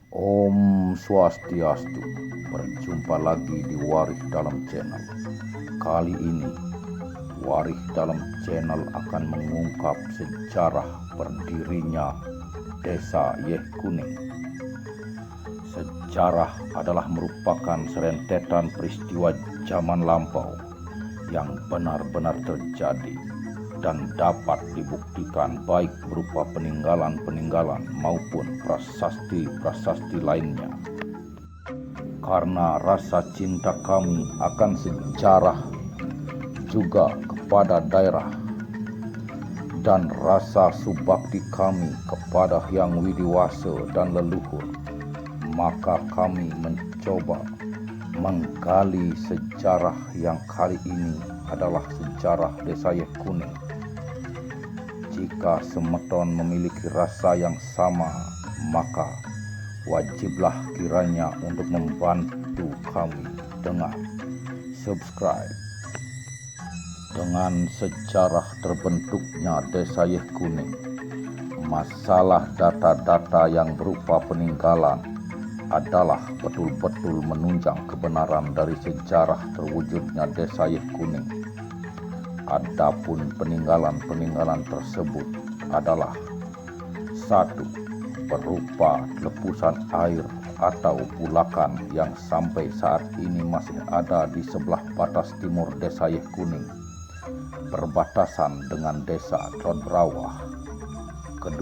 Om Swastiastu, berjumpa lagi di Warih Dalam Channel. Kali ini, Warih Dalam Channel akan mengungkap sejarah berdirinya Desa Yeh Kuning. Sejarah adalah merupakan serentetan peristiwa zaman lampau yang benar-benar terjadi dan dapat dibuktikan baik berupa peninggalan-peninggalan maupun prasasti-prasasti lainnya. Karena rasa cinta kami akan sejarah juga kepada daerah dan rasa subakti kami kepada Hyang Widiwasa dan leluhur, maka kami mencoba menggali sejarah yang kali ini adalah sejarah Desa Yeh Kuning. Jika semeton memiliki rasa yang sama, maka wajiblah kiranya untuk membantu kami dengan subscribe. Dengan sejarah terbentuknya Desa Yeh Kuning, masalah data-data yang berupa peninggalan adalah betul-betul menunjang kebenaran dari sejarah terwujudnya Desa Yeh Kuning. Adapun peninggalan-peninggalan tersebut adalah: 1. Berupa lepusan air atau bulakan yang sampai saat ini masih ada di sebelah batas timur Desa Yeh Kuning, berbatasan dengan Desa Dlodbrawah. 2.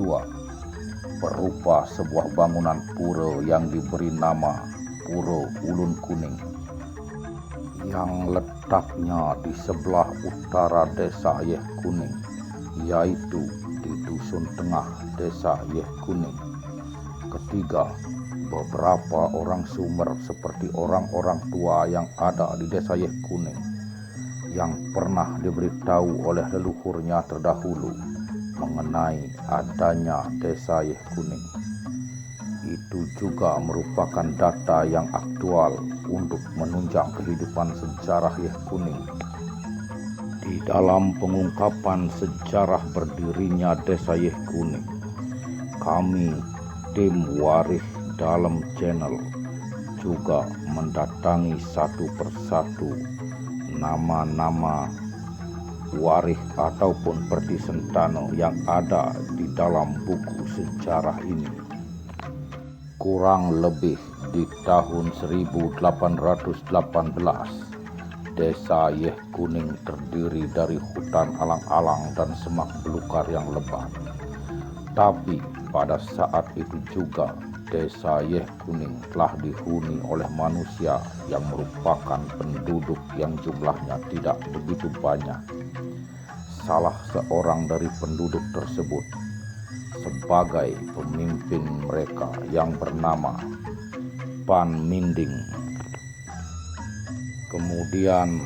Berupa sebuah bangunan pura yang diberi nama Pura Ulun Kuning, yang letaknya di sebelah utara Desa Yeh Kuning, yaitu di Dusun Tengah Desa Yeh Kuning. 3. Beberapa orang sumber seperti orang-orang tua yang ada di Desa Yeh Kuning yang pernah diberitahu oleh leluhurnya terdahulu mengenai adanya Desa Yeh Kuning. Itu juga merupakan data yang aktual untuk menunjang kehidupan sejarah Yeh Kuning. Di dalam pengungkapan sejarah berdirinya Desa Yeh Kuning, kami tim Warih Dalam Channel juga mendatangi satu persatu nama-nama warih ataupun Pertisentano yang ada di dalam buku sejarah ini. Kurang lebih di tahun 1818, Desa Yeh Kuning terdiri dari hutan alang-alang dan semak belukar yang lebat. Tapi pada saat itu juga Desa Yeh Kuning telah dihuni oleh manusia yang merupakan penduduk yang jumlahnya tidak begitu banyak. Salah seorang dari penduduk tersebut sebagai pemimpin mereka yang bernama Pan Minding. Kemudian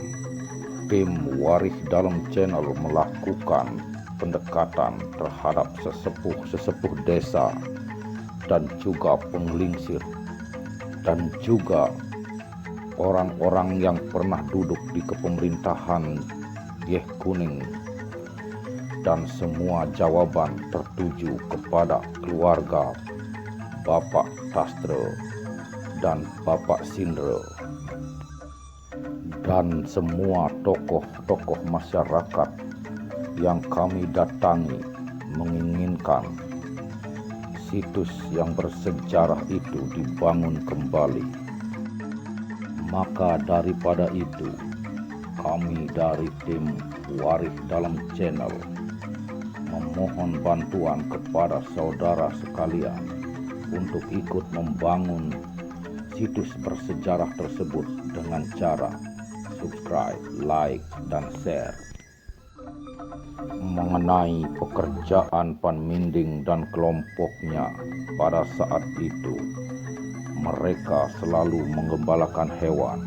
tim Warih Dalam Channel melakukan pendekatan terhadap sesepuh desa dan juga penglingsir dan juga orang-orang yang pernah duduk di kepemerintahan Yeh Kuning, dan semua jawaban tertuju kepada keluarga Bapak Tastre dan Bapak Sindre dan semua tokoh-tokoh masyarakat yang kami datangi menginginkan situs yang bersejarah itu dibangun kembali. Maka daripada itu, kami dari tim Warih Dalam Channel memohon bantuan kepada saudara sekalian untuk ikut membangun situs bersejarah tersebut dengan cara subscribe, like, dan share. Mengenai pekerjaan Pan Minding dan kelompoknya pada saat itu, mereka selalu menggembalakan hewan.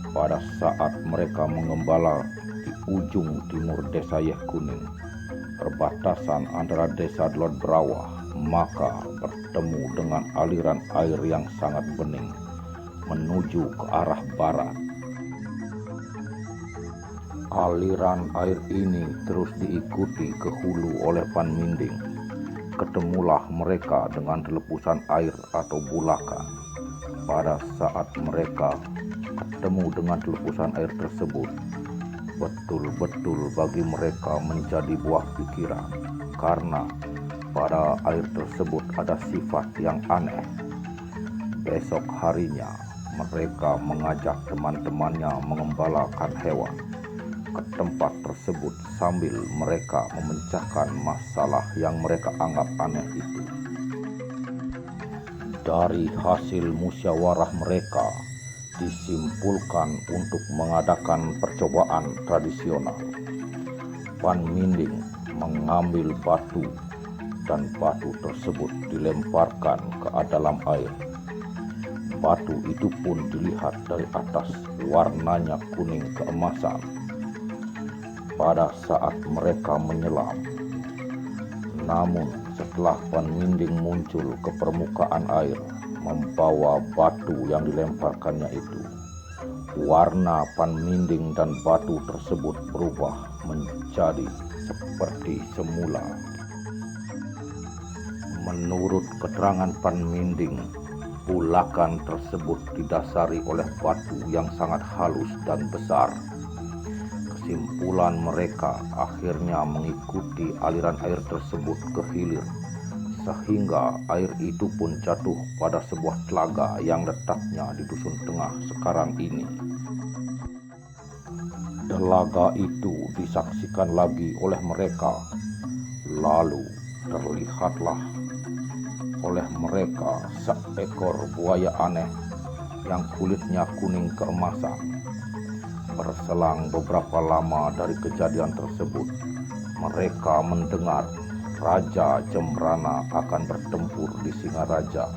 Pada saat mereka menggembala di ujung timur Desa Yeh Kuning, perbatasan antara Desa Dlodbrawah, maka bertemu dengan aliran air yang sangat bening menuju ke arah barat. Aliran air ini terus diikuti ke hulu oleh Pan Minding ketemulah mereka dengan lepusan air atau bulakan. Pada saat mereka ketemu dengan lepusan air tersebut, betul-betul bagi mereka menjadi buah pikiran, karena pada air tersebut ada sifat yang aneh. Besok harinya mereka mengajak teman-temannya mengembalakan hewan ke tempat tersebut sambil mereka memecahkan masalah yang mereka anggap aneh itu. Dari hasil musyawarah mereka disimpulkan untuk mengadakan percobaan tradisional. Pan Minding mengambil batu dan batu tersebut dilemparkan ke dalam air. Batu itu pun dilihat dari atas warnanya kuning keemasan. Pada saat mereka menyelam, namun setelah Pan Minding muncul ke permukaan air membawa batu yang dilemparkannya itu, warna Pan Minding dan batu tersebut berubah menjadi seperti semula. Menurut keterangan Pan Minding, bulakan tersebut didasari oleh batu yang sangat halus dan besar. Kesimpulan mereka akhirnya mengikuti aliran air tersebut ke hilir, sehingga air itu pun jatuh pada sebuah telaga yang letaknya di Dusun Tengah sekarang ini. Telaga itu disaksikan lagi oleh mereka, lalu terlihatlah oleh mereka seekor buaya aneh yang kulitnya kuning keemasan. Berselang beberapa lama dari kejadian tersebut, mereka mendengar Raja Jembrana akan bertempur di Singaraja,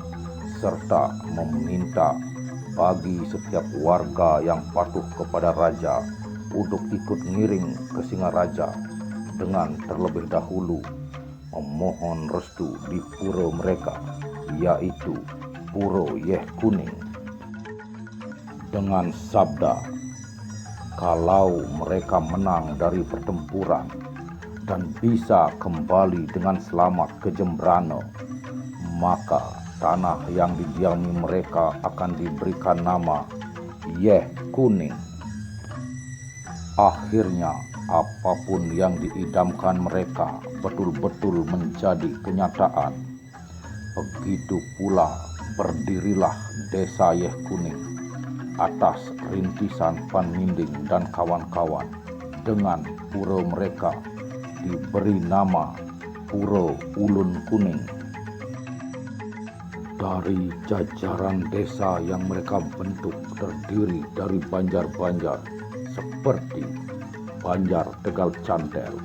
serta meminta bagi setiap warga yang patuh kepada raja untuk ikut ngiring ke Singaraja dengan terlebih dahulu memohon restu di pura mereka, yaitu Puro Yeh Kuning, dengan sabda, kalau mereka menang dari pertempuran dan bisa kembali dengan selamat ke Jembrana, maka tanah yang didiami mereka akan diberikan nama Yeh Kuning. Akhirnya apapun yang diidamkan mereka betul-betul menjadi kenyataan. Begitu pula berdirilah Desa Yeh Kuning atas rintisan Pan Minding dan kawan-kawan, dengan pura mereka diberi nama Puro Ulun Kuning. Dari jajaran desa yang mereka bentuk terdiri dari banjar-banjar seperti Banjar Tegal Cantel,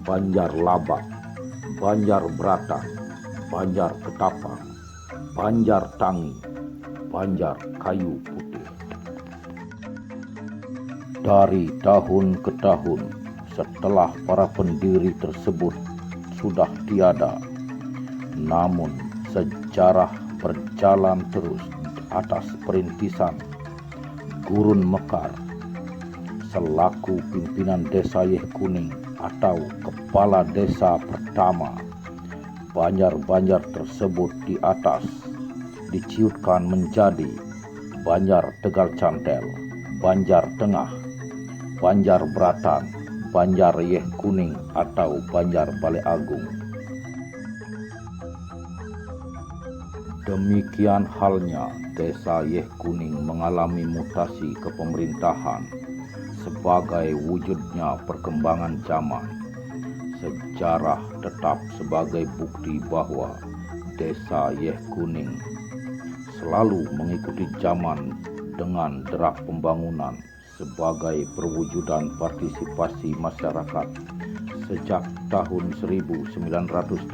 Banjar Labak, Banjar Bratan, Banjar Ketapang, Banjar Tangi, Banjar Kayu Putih. Dari tahun ke tahun, setelah para pendiri tersebut sudah tiada, namun sejarah berjalan terus atas perintisan Gurun Mekar selaku pimpinan Desa Yeh Kuning atau kepala desa pertama. Banjar-banjar tersebut di atas diciutkan menjadi Banjar Tegal Cantel, Banjar Tengah, Banjar Bratan, Banjar Yeh Kuning atau Banjar Balai Agung. Demikian halnya Desa Yeh Kuning mengalami mutasi kepemerintahan sebagai wujudnya perkembangan zaman. Sejarah tetap sebagai bukti bahwa Desa Yeh Kuning selalu mengikuti zaman dengan derap pembangunan sebagai perwujudan partisipasi masyarakat. Sejak tahun 1984,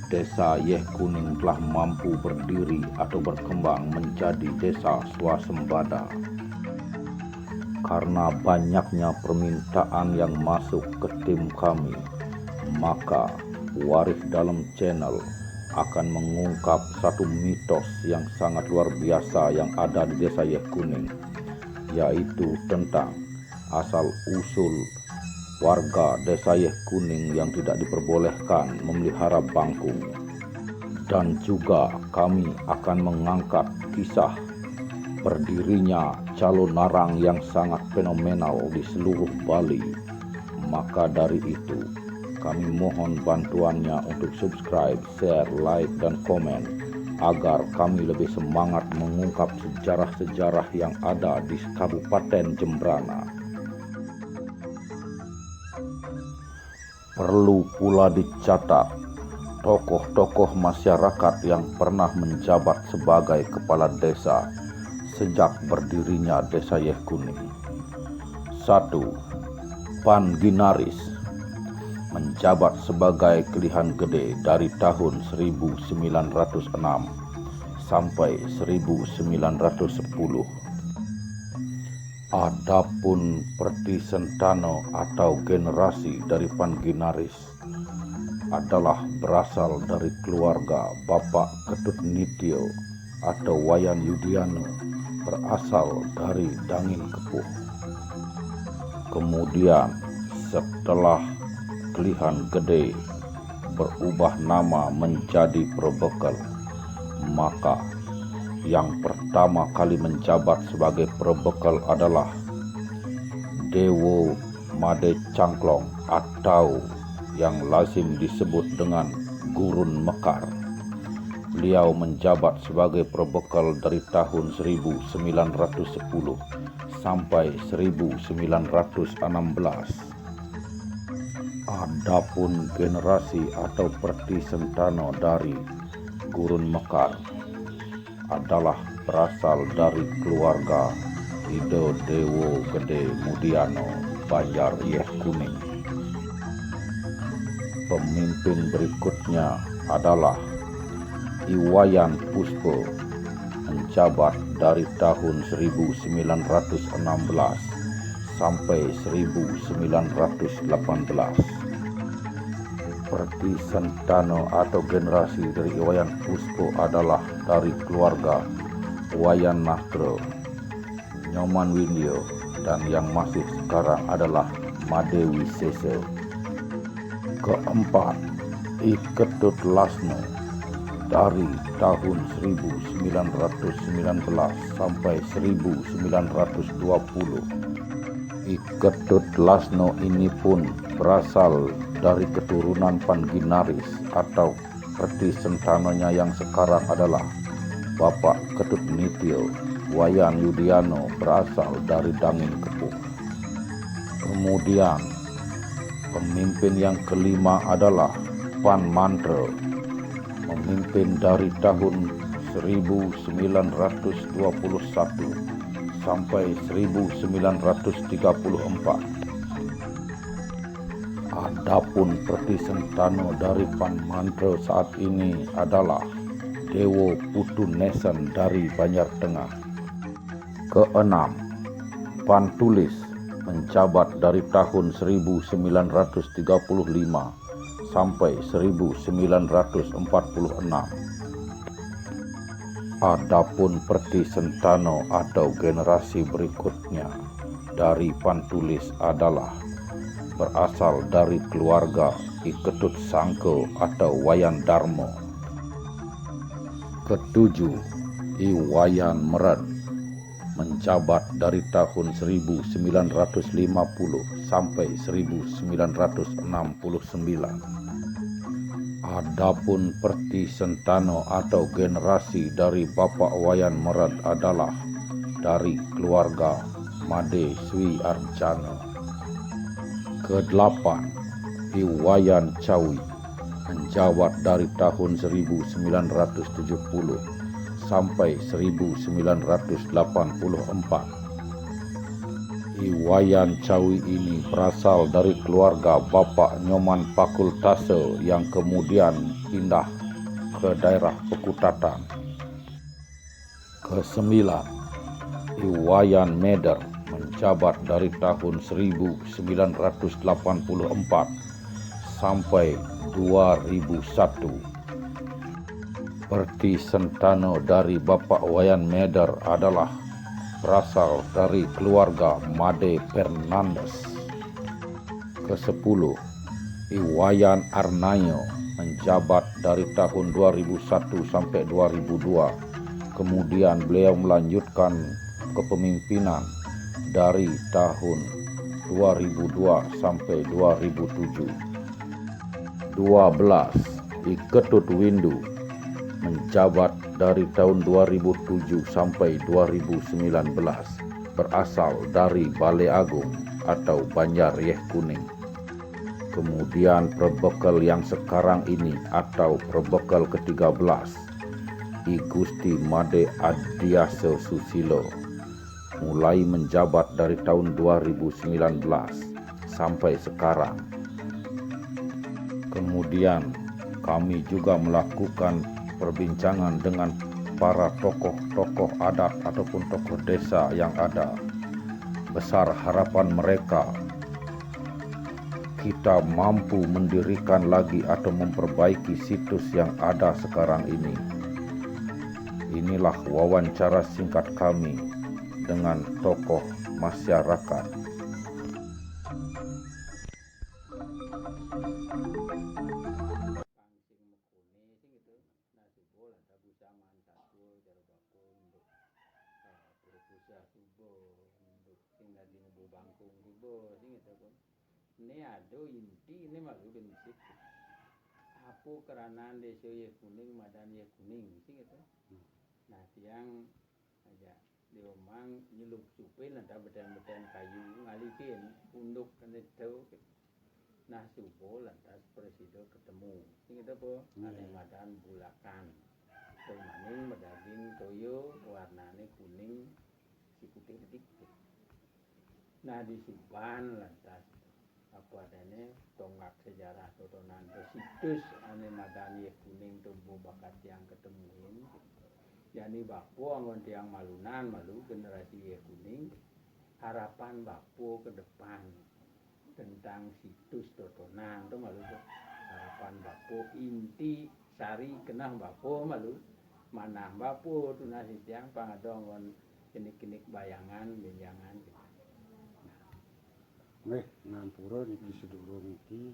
Desa Yeh Kuning telah mampu berdiri atau berkembang menjadi desa swasembada. Karena banyaknya permintaan yang masuk ke tim kami, maka Waris Dalam Channel akan mengungkap satu mitos yang sangat luar biasa yang ada di Desa Yeh Kuning, yaitu tentang asal-usul warga Desa Yeh Kuning yang tidak diperbolehkan memelihara bangkung. Dan juga kami akan mengangkat kisah berdirinya calon narang yang sangat fenomenal di seluruh Bali. Maka dari itu, kami mohon bantuannya untuk subscribe, share, like, dan komen agar kami lebih semangat mengungkap sejarah-sejarah yang ada di Kabupaten Jembrana. Perlu pula dicatat, tokoh-tokoh masyarakat yang pernah menjabat sebagai kepala desa sejak berdirinya Desa Yeh Kuning. 1. Pan Ginaris menjabat sebagai Kelihan Gede dari tahun 1906 sampai 1910. Adapun Perti Sentano atau generasi dari Pan Ginaris adalah berasal dari keluarga Bapak Ketut Nityo atau Wayan Yudiano, berasal dari Dangin Kepuh. Kemudian setelah Kelihan Gede berubah nama menjadi Probekel, maka yang pertama kali menjabat sebagai Probekel adalah Dewo Made Cangklong atau yang lazim disebut dengan Gurun Mekar. Beliau menjabat sebagai Probekel dari tahun 1910 sampai 1916. Adapun generasi atau Perti Sentano dari Gurun Mekar adalah berasal dari keluarga Ido Dewo Gede Mudiano Banjar Yeh Kuning. Pemimpin berikutnya adalah Iwayan Puspo, menjabat dari tahun 1916 sampai 1918. Perti Sentano atau generasi dari Iwayan Puspo adalah dari keluarga Wayan Nastro, Nyoman Windio, dan yang masih sekarang adalah Madewi Sese. Keempat, I Ketut Lasno dari tahun 1919 sampai 1920. I Ketut Lasno ini pun berasal dari keturunan Pan Ginaris atau Perti Sentanonya yang sekarang adalah Bapak Ketut Nityo, Wayan Yudiano, berasal dari Dangin Kepuh. Kemudian pemimpin yang kelima adalah Pan Mantre, memimpin dari tahun 1921 sampai 1934. Adapun Perti Sentano dari Pan Mantre saat ini adalah Dewo Putu Nesen dari Banjar Tengah. Keenam, Pan Tulis menjabat dari tahun 1935 sampai 1946. Adapun Perti Sentano atau generasi berikutnya dari Pan Tulis adalah berasal dari keluarga I Ketut Sangko atau Wayan Darmo. Ketujuh, I Wayan Meren menjabat dari tahun 1950 sampai 1969. Adapun Perti Sentano atau generasi dari Bapak Wayan Meren adalah dari keluarga Made Swi Arjano. Kedelapan, I Wayan Cawi menjabat dari tahun 1970 sampai 1984. I Wayan Cawi ini berasal dari keluarga Bapak Nyoman Pakultase yang kemudian pindah ke daerah Pekutatan. Kesembilan, I Wayan Meder menjabat dari tahun 1984 sampai 2001. Perti Sentano dari Bapak Wayan Meder adalah berasal dari keluarga Made Fernandes. Ke-10, Iwayan Arnayo menjabat dari tahun 2001 sampai 2002. Kemudian beliau melanjutkan kepemimpinan dari tahun 2002 sampai 2007. 12, Iketut Windu menjabat dari tahun 2007 sampai 2019, berasal dari Balai Agung atau Banjar Yeh Kuning. Kemudian Perbekel yang sekarang ini atau Perbekel ke-13, I Gusti Made Adiase Susilo, mulai menjabat dari tahun 2019 sampai sekarang. Kemudian kami juga melakukan perbincangan dengan para tokoh-tokoh adat ataupun tokoh desa yang ada. Besar harapan mereka kita mampu mendirikan lagi atau memperbaiki situs yang ada sekarang ini. Inilah wawancara singkat kami dengan tokoh masyarakat. Ini ada inti ini malu bensin. Apa keranaan desa Yeh Kuning, Madan Yeh Kuning, sih gitu. Nah tiang aja diomang nyelup supin ada beten-beten kayu ngalikin unduk kan itu. Nah subuh lantas presiden ketemu, sih gitu po. Ada Madan bulakan, maning medaging toyo warnanya kuning, si putih sedikit. Nah di Suban lantas apa adanya tonggak sejarah totonan situs ane Madan Yeh Kuning tumbuh bakat yang ketemuin yani bapu angon tiang malunan malu generasi Yeh Kuning harapan bapu ke depan tentang situs totonan tuh malu tuh harapan bapu inti sari kenah bapu malu manah bapu tuh nasi tiang pangadongon kenik-kenik bayangan benjangan gitu. Nggih, ngampura niki sedulur niki.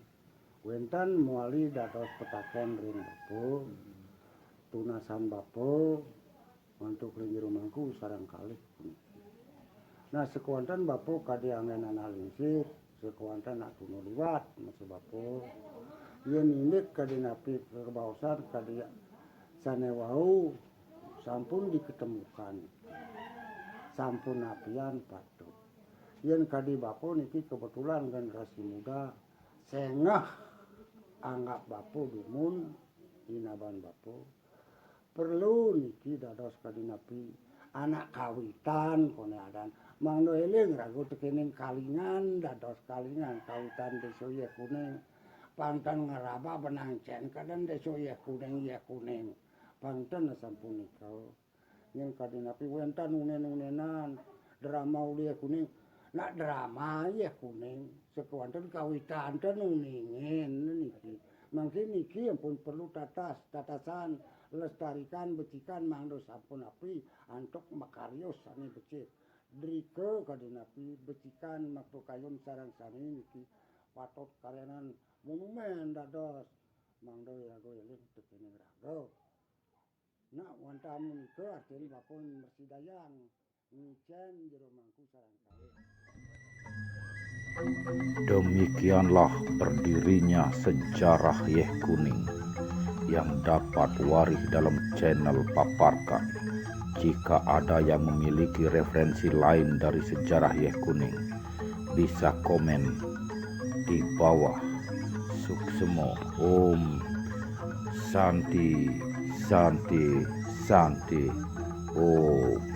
Wenten muali dados petaken ring bapo. Tunasan bapo untuk linggih rumangku sareng kalih puniki. Nah, sekuanten bapo kadi angenan alingsir, sekuanten atuno liwat masih bapo. Yen indik kadi napi kebaosan kadi sanewau sampun diketemukan. Sampun apian patut. Yen kadi bapo niki kebetulan generasi muda sengah anggap bapo dumun inaban bapo perlu niki dados kadi napi anak kawitan koneadan mangdo eling ragu tekening kalingan dados kalingan kawitan desa Yeh Kuning pangten ngeraba benangcen kadan desa Yeh Kuning pangten sampun nikah yen kadi napi wenten unen-unenan drama Yeh Kuning. Nak drama Yeh Kuning, sekuanten kawitan ten uningin niki. Mangke niki ampun perlu tatasan lestarikan becikan mangdo sampun api antuk makarios sane becik. Drike kadi napi becikan makpukayun sareng sani niki patot karenan monumen dados mangdo rago eling tekening rago. Nak wonten menika artine bapun mersidayang ngicen jero mangku sareng kalih. Demikianlah berdirinya sejarah Yeh Kuning yang dapat waris dalam channel Paparkan. Jika ada yang memiliki referensi lain dari sejarah Yeh Kuning, bisa komen di bawah. Suksemo Om Santi Santi Santi Om.